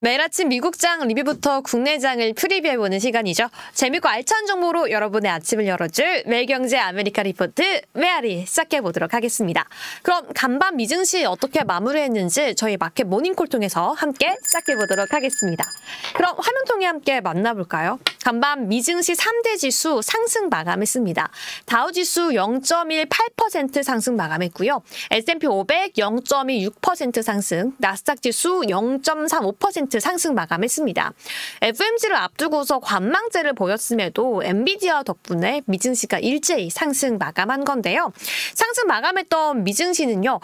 매일 아침 미국장 리뷰부터 국내장을 프리뷰해보는 시간이죠. 재밌고 알찬 정보로 여러분의 아침을 열어줄 매일경제 아메리카 리포트 메아리 시작해보도록 하겠습니다. 그럼 간밤 미증시 어떻게 마무리했는지 저희 마켓 모닝콜 통해서 함께 시작해보도록 하겠습니다. 그럼 화면 통해 함께 만나볼까요? 간밤 미증시 3대 지수 상승 마감했습니다. 다우지수 0.18% 상승 마감했고요. S&P 500 0.26% 상승, 나스닥 지수 0.35% 상승 마감했습니다. FOMC를 앞두고서 관망세를 보였음에도 엔비디아 덕분에 미증시가 일제히 상승 마감한 건데요. 상승 마감했던 미증시는요.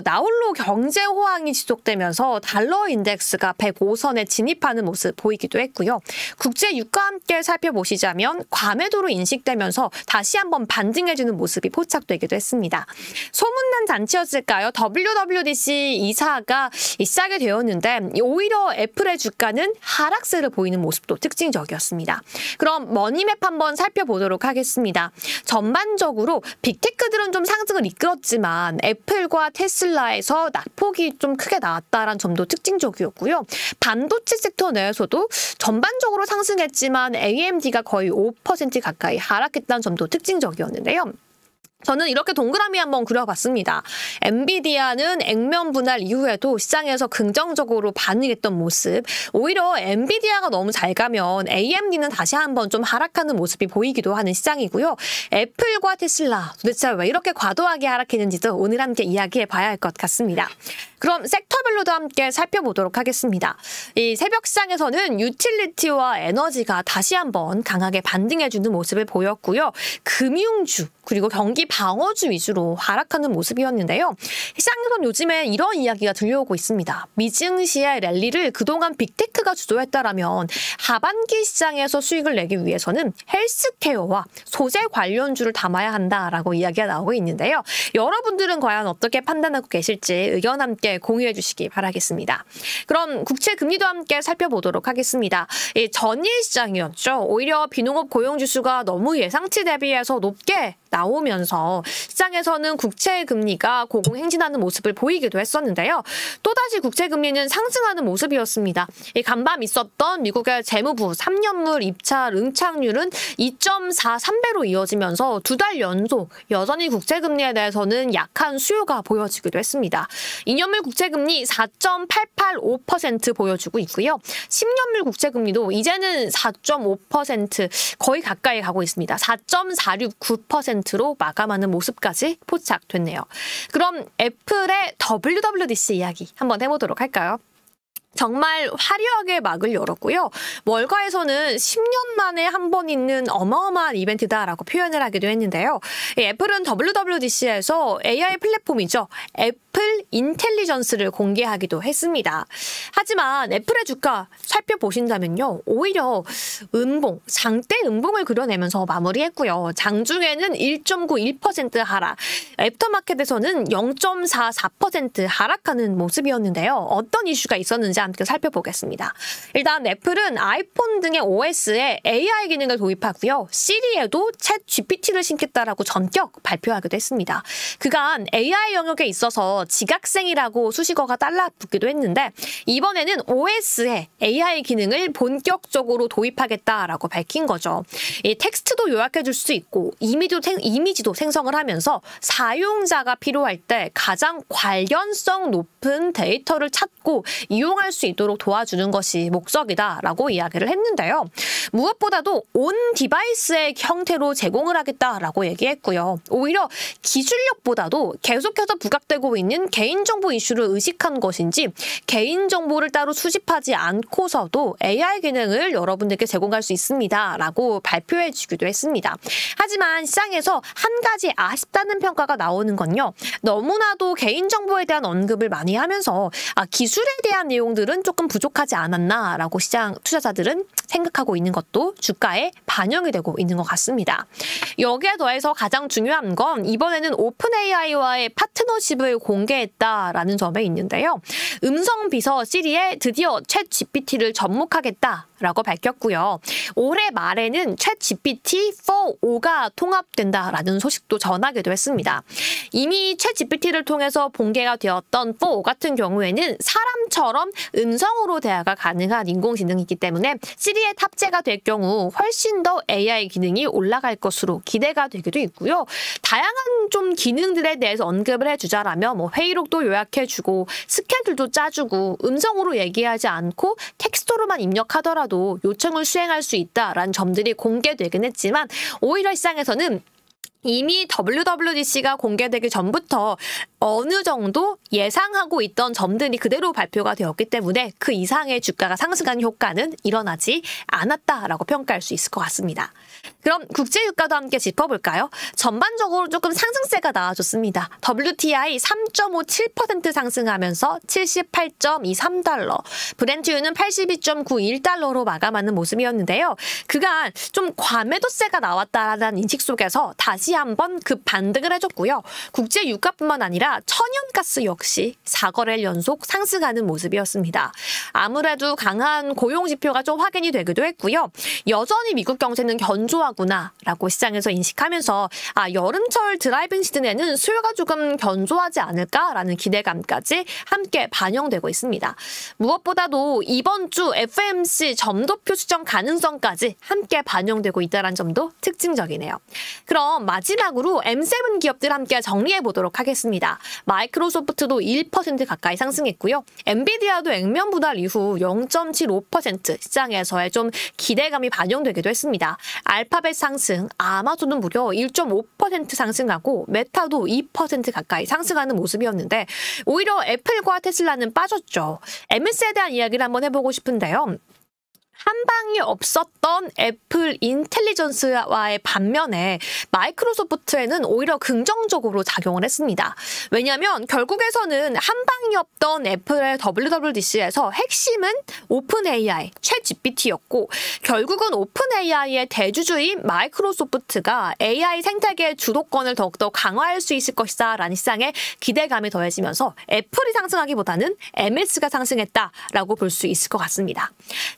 나홀로 경제 호황이 지속되면서 달러 인덱스가 105선에 진입하는 모습 보이기도 했고요. 국제 유가와 함께 살펴보시자면 과매도로 인식되면서 다시 한번 반등해주는 모습이 포착되기도 했습니다. 소문난 잔치였을까요? WWDC 이사가 시작이 되었는데 오히려 애플의 주가는 하락세를 보이는 모습도 특징적이었습니다. 그럼 머니맵 한번 살펴보도록 하겠습니다. 전반적으로 빅테크들은 좀 상승을 이끌었지만 애플과 테슬라에서 낙폭이 좀 크게 나왔다는 점도 특징적이었고요. 반도체 섹터 내에서도 전반적으로 상승했지만 AMD가 거의 5% 가까이 하락했다는 점도 특징적이었는데요. 저는 이렇게 동그라미 한번 그려봤습니다. 엔비디아는 액면 분할 이후에도 시장에서 긍정적으로 반응했던 모습. 오히려 엔비디아가 너무 잘 가면 AMD는 다시 한번 좀 하락하는 모습이 보이기도 하는 시장이고요. 애플과 테슬라 도대체 왜 이렇게 과도하게 하락했는지도 오늘 함께 이야기해 봐야 할 것 같습니다. 그럼 섹터별로도 함께 살펴보도록 하겠습니다. 이 새벽 시장에서는 유틸리티와 에너지가 다시 한번 강하게 반등해주는 모습을 보였고요. 금융주 그리고 경기 방어주 위주로 하락하는 모습이었는데요. 시장에서는 요즘에 이런 이야기가 들려오고 있습니다. 미증시의 랠리를 그동안 빅테크가 주도했다라면 하반기 시장에서 수익을 내기 위해서는 헬스케어와 소재 관련주를 담아야 한다라고 이야기가 나오고 있는데요. 여러분들은 과연 어떻게 판단하고 계실지 의견 함께 공유해 주시기 바라겠습니다. 그럼 국채 금리도 함께 살펴보도록 하겠습니다. 전일 시장이었죠. 오히려 비농업 고용 지수가 너무 예상치 대비해서 높게 나오면서 시장에서는 국채 금리가 고공행진하는 모습을 보이기도 했었는데요. 또다시 국채 금리는 상승하는 모습이었습니다. 간밤 있었던 미국의 재무부 3년물 입찰 응착률은 2.43배로 이어지면서 두 달 연속 여전히 국채 금리에 대해서는 약한 수요가 보여지기도 했습니다. 2년물 국채 금리 4.885% 보여주고 있고요. 10년물 국채 금리도 이제는 4.5% 거의 가까이 가고 있습니다. 4.469%로 마감하는 모습까지 포착됐네요. 그럼 애플의 WWDC 이야기 한번 해보도록 할까요? 정말 화려하게 막을 열었고요. 월가에서는 10년 만에 한 번 있는 어마어마한 이벤트다라고 표현을 하기도 했는데요. 애플은 WWDC에서 AI 플랫폼이죠. 애플 인텔리전스를 공개하기도 했습니다. 하지만 애플의 주가 살펴보신다면요. 오히려 장대 음봉을 그려내면서 마무리했고요. 장중에는 1.91% 하락, 애프터마켓에서는 0.44% 하락하는 모습이었는데요. 어떤 이슈가 있었는지 함께 살펴보겠습니다. 일단 애플은 아이폰 등의 OS에 AI 기능을 도입하고요. 시리에도 챗 GPT를 신겠다라고 전격 발표하기도 했습니다. 그간 AI 영역에 있어서 지각생이라고 수식어가 달라붙기도 했는데 이번에는 OS에 AI 기능을 본격적으로 도입하겠다라고 밝힌 거죠. 이 텍스트도 요약해줄 수 있고 이미지도 생성을 하면서 사용자가 필요할 때 가장 관련성 높은 데이터를 찾고 이용할 수 있도록 도와주는 것이 목적이다라고 이야기를 했는데요. 무엇보다도 온 디바이스의 형태로 제공을 하겠다라고 얘기했고요. 오히려 기술력보다도 계속해서 부각되고 있는 개인정보 이슈를 의식한 것인지 개인정보를 따로 수집하지 않고서도 AI 기능을 여러분들께 제공할 수 있습니다라고 발표해 주기도 했습니다. 하지만 시장에서 한 가지 아쉽다는 평가가 나오는 건요. 너무나도 개인정보에 대한 언급을 많이 하면서 기술에 대한 내용들은 조금 부족하지 않았나라고 시장 투자자들은 생각하고 있는 것도 주가에 반영이 되고 있는 것 같습니다. 여기에 더해서 가장 중요한 건 이번에는 오픈 AI와의 파트너십을 공개했다라는 점에 있는데요. 음성 비서 시리에 드디어 챗 GPT를 접목하겠다라고 밝혔고요. 올해 말에는 챗 GPT-4.5가 통합된다라는 소식도 전하기도 했습니다. 이미 챗 GPT를 통해서 공개가 되었던 4.5 같은 경우에는 사람처럼 음성으로 대화가 가능한 인공지능이기 때문에 시리에 탑재가 될 경우 훨씬 더 AI 기능이 올라갈 것으로 기대가 되기도 있고요. 다양한 좀 기능들에 대해서 언급을 해주자라면 뭐 회의록도 요약해주고 스케줄도 짜주고 음성으로 얘기하지 않고 텍스트로만 입력하더라도 요청을 수행할 수 있다라는 점들이 공개되긴 했지만 오히려 시장에서는 이미 WWDC가 공개되기 전부터 어느 정도 예상하고 있던 점들이 그대로 발표가 되었기 때문에 그 이상의 주가가 상승한 효과는 일어나지 않았다라고 평가할 수 있을 것 같습니다. 그럼 국제유가도 함께 짚어볼까요? 전반적으로 조금 상승세가 나와줬습니다. WTI 3.57% 상승하면서 78.23달러, 브렌트유는 82.91달러로 마감하는 모습이었는데요. 그간 좀 과매도세가 나왔다라는 인식 속에서 다시 한번 급 반등을 해줬고요. 국제유가뿐만 아니라 천연가스 역시 4거래일 연속 상승하는 모습이었습니다. 아무래도 강한 고용지표가 좀 확인이 되기도 했고요. 여전히 미국 경제는 견조하구나라고 시장에서 인식하면서 여름철 드라이빙 시즌에는 수요가 조금 견조하지 않을까라는 기대감까지 함께 반영되고 있습니다. 무엇보다도 이번 주 FOMC 점도표 수정 가능성까지 함께 반영되고 있다는 점도 특징적이네요. 그럼 마지막으로 M7 기업들 함께 정리해 보도록 하겠습니다. 마이크로소프트도 1% 가까이 상승했고요. 엔비디아도 액면 분할 이후 0.75% 시장에서의 좀 기대감이 반영되기도 했습니다. 알파벳 상승, 아마존은 무려 1.5% 상승하고 메타도 2% 가까이 상승하는 모습이었는데 오히려 애플과 테슬라는 빠졌죠. MS에 대한 이야기를 한번 해보고 싶은데요. 한방이 없었던 애플 인텔리전스와의 반면에 마이크로소프트에는 오히려 긍정적으로 작용을 했습니다. 왜냐하면 결국에서는 한방이 없던 애플의 WWDC에서 핵심은 오픈 AI, 챗 GPT였고 결국은 오픈 AI의 대주주인 마이크로소프트가 AI 생태계의 주도권을 더욱더 강화할 수 있을 것이다 라는 시장에 기대감이 더해지면서 애플이 상승하기보다는 MS가 상승했다라고 볼 수 있을 것 같습니다.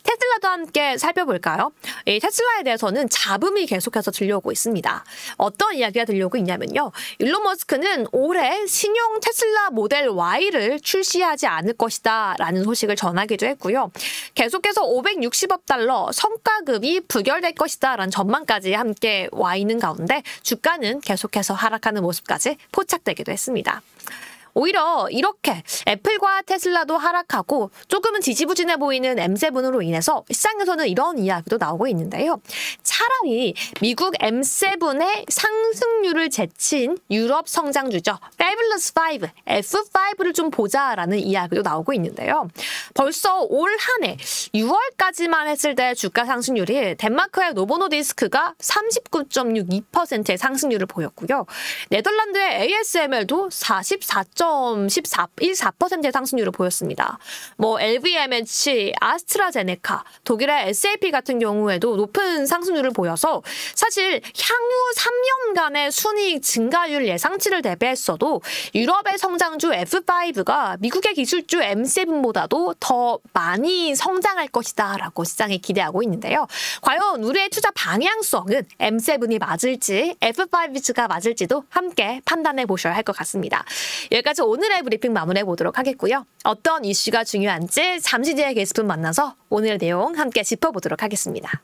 테슬라도 함께 살펴볼까요? 이 테슬라에 대해서는 잡음이 계속해서 들려오고 있습니다. 어떤 이야기가 들려오고 있냐면요. 일론 머스크는 올해 신형 테슬라 모델 Y를 출시하지 않을 것이다 라는 소식을 전하기도 했고요. 계속해서 560억 달러 성과급이 부결될 것이다 라는 전망까지 함께 와 있는 가운데 주가는 계속해서 하락하는 모습까지 포착되기도 했습니다. 오히려 이렇게 애플과 테슬라도 하락하고 조금은 지지부진해 보이는 M7으로 인해서 시장에서는 이런 이야기도 나오고 있는데요. 차라리 미국 M7의 상승률을 제친 유럽 성장주죠. 패블러스 5, F5를 좀 보자라는 이야기도 나오고 있는데요. 벌써 올 한 해 6월까지만 했을 때 주가 상승률이 덴마크의 노보노디스크가 39.62%의 상승률을 보였고요. 네덜란드의 ASML도 14.14%의 상승률을 보였습니다. 뭐 LVMH, 아스트라제네카, 독일의 SAP 같은 경우에도 높은 상승률을 보여서 사실 향후 3년간의 순이익 증가율 예상치를 대비했어도 유럽의 성장주 F5가 미국의 기술주 M7보다도 더 많이 성장할 것이다 라고 시장이 기대하고 있는데요. 과연 우리의 투자 방향성은 M7이 맞을지 F5가 맞을지도 함께 판단해 보셔야 할 것 같습니다. 여기까지 오늘의 브리핑 마무리해 보도록 하겠고요. 어떤 이슈가 중요한지 잠시 뒤에 게스트분 만나서 오늘의 내용 함께 짚어보도록 하겠습니다.